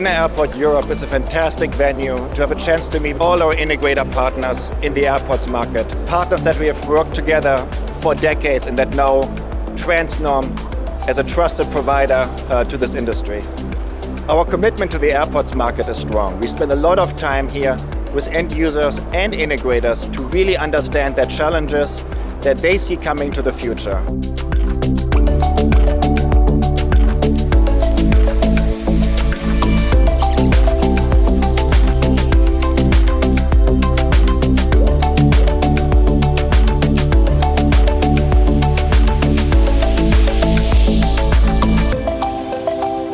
InterAirport Europe is a fantastic venue to have a chance to meet all our integrator partners in the airports market. Partners that we have worked together for decades and that know Transnorm as a trusted provider to this industry. Our commitment to the airports market is strong. We spend a lot of time here with end users and integrators to really understand their challenges that they see coming to the future.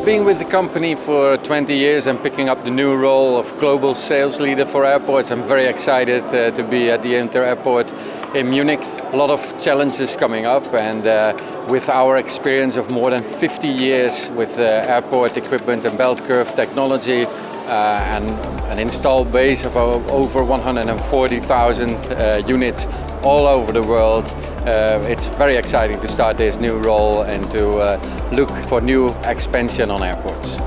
Being with the company for 20 years and picking up the new role of global sales leader for airports, I'm very excited to be at the InterAirport in Munich. A lot of challenges coming up, and with our experience of more than 50 years with airport equipment and belt curve technology and an installed base of over 140,000 units all over the world, it's very exciting to start this new role and to look for new expansion on airports.